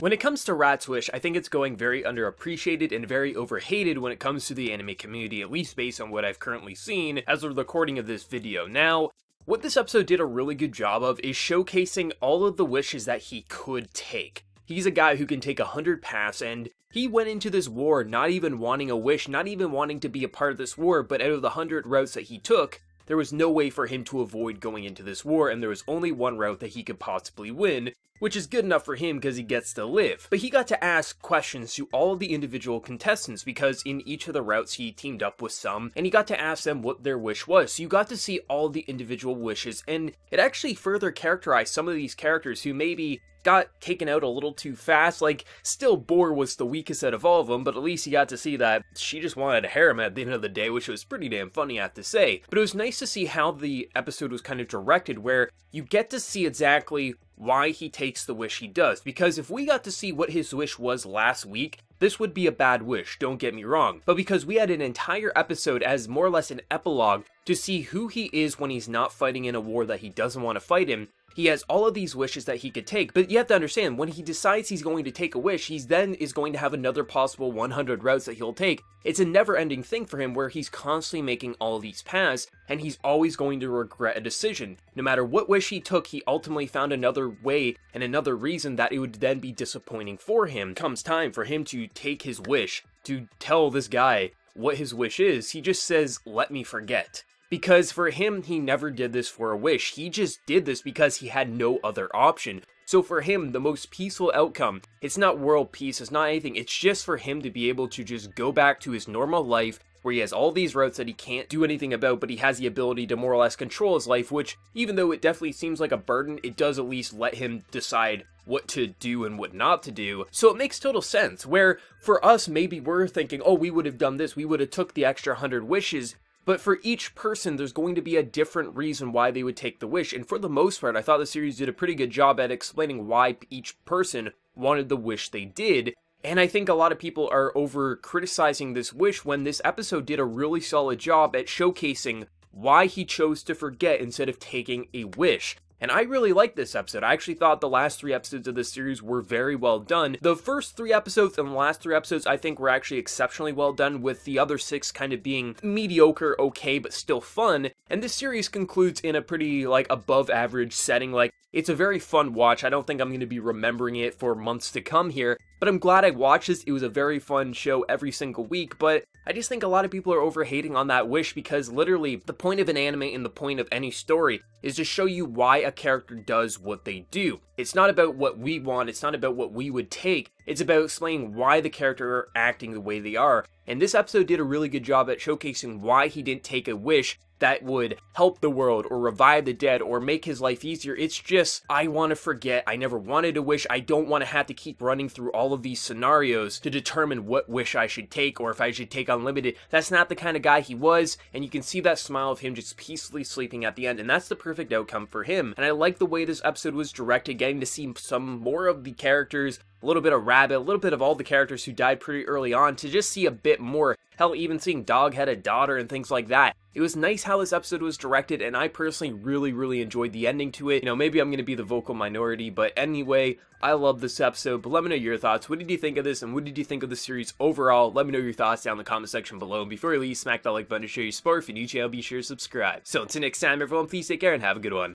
When it comes to Rat's Wish, I think it's going very underappreciated and very overhated when it comes to the anime community, at least based on what I've currently seen as of the recording of this video. Now, what this episode did a really good job of is showcasing all of the wishes that he could take. He's a guy who can take 100 paths, and he went into this war not even wanting a wish, not even wanting to be a part of this war, but out of the 100 routes that he took, there was no way for him to avoid going into this war, and there was only one route that he could possibly win, which is good enough for him because he gets to live. But he got to ask questions to all of the individual contestants, because in each of the routes he teamed up with some, and he got to ask them what their wish was. So you got to see all the individual wishes, and it actually further characterized some of these characters who maybe got taken out a little too fast. Like, still Boar was the weakest out of all of them, but at least you got to see that she just wanted a harem at the end of the day, which was pretty damn funny, I have to say. But it was nice to see how the episode was kind of directed, where you get to see exactly why he takes the wish he does. Because if we got to see what his wish was last week, this would be a bad wish, don't get me wrong. But because we had an entire episode as more or less an epilogue to see who he is when he's not fighting in a war that he doesn't want to fight in, he has all of these wishes that he could take, but you have to understand, when he decides he's going to take a wish, he then is going to have another possible 100 routes that he'll take. It's a never-ending thing for him where he's constantly making all these paths, and he's always going to regret a decision. No matter what wish he took, he ultimately found another way and another reason that it would then be disappointing for him. Comes time for him to take his wish, to tell this guy what his wish is, he just says, "Let me forget." Because for him, he never did this for a wish, he just did this because he had no other option. So for him, the most peaceful outcome, it's not world peace, it's not anything, it's just for him to be able to just go back to his normal life, where he has all these routes that he can't do anything about, but he has the ability to more or less control his life, which, even though it definitely seems like a burden, it does at least let him decide what to do and what not to do. So it makes total sense, where for us, maybe we're thinking, oh, we would have done this, we would have took the extra 100 wishes, but for each person, there's going to be a different reason why they would take the wish, and for the most part, I thought the series did a pretty good job at explaining why each person wanted the wish they did, and I think a lot of people are over-criticizing this wish when this episode did a really solid job at showcasing why he chose to forget instead of taking a wish. And I really liked this episode. I actually thought the last 3 episodes of this series were very well done. The first 3 episodes and the last 3 episodes I think were actually exceptionally well done, with the other 6 kind of being mediocre, okay, but still fun. And this series concludes in a pretty, like, above average setting. Like, it's a very fun watch. I don't think I'm going to be remembering it for months to come here, but I'm glad I watched this. It was a very fun show every single week, but I just think a lot of people are over-hating on that wish, because literally, the point of an anime and the point of any story is to show you why a character does what they do. It's not about what we want, it's not about what we would take, it's about explaining why the character are acting the way they are. And this episode did a really good job at showcasing why he didn't take a wish that would help the world or revive the dead or make his life easier. It's just, I want to forget, I never wanted a wish, I don't want to have to keep running through all of these scenarios to determine what wish I should take or if I should take unlimited. That's not the kind of guy he was, and you can see that smile of him just peacefully sleeping at the end, and that's the perfect outcome for him. And I like the way this episode was directed, getting to see some more of the characters, a little bit of Rabbit, a little bit of all the characters who died pretty early on, to just see a bit more. Hell, even seeing Dog had a daughter and things like that. It was nice how this episode was directed, and I personally really enjoyed the ending to it. You know, maybe I'm going to be the vocal minority, but anyway, I love this episode. But let me know your thoughts. What did you think of this, and what did you think of the series overall? Let me know your thoughts down in the comment section below. And before you leave, smack that like button to show your support. If you're new to the channel, be sure to subscribe. So until next time, everyone, please take care and have a good one.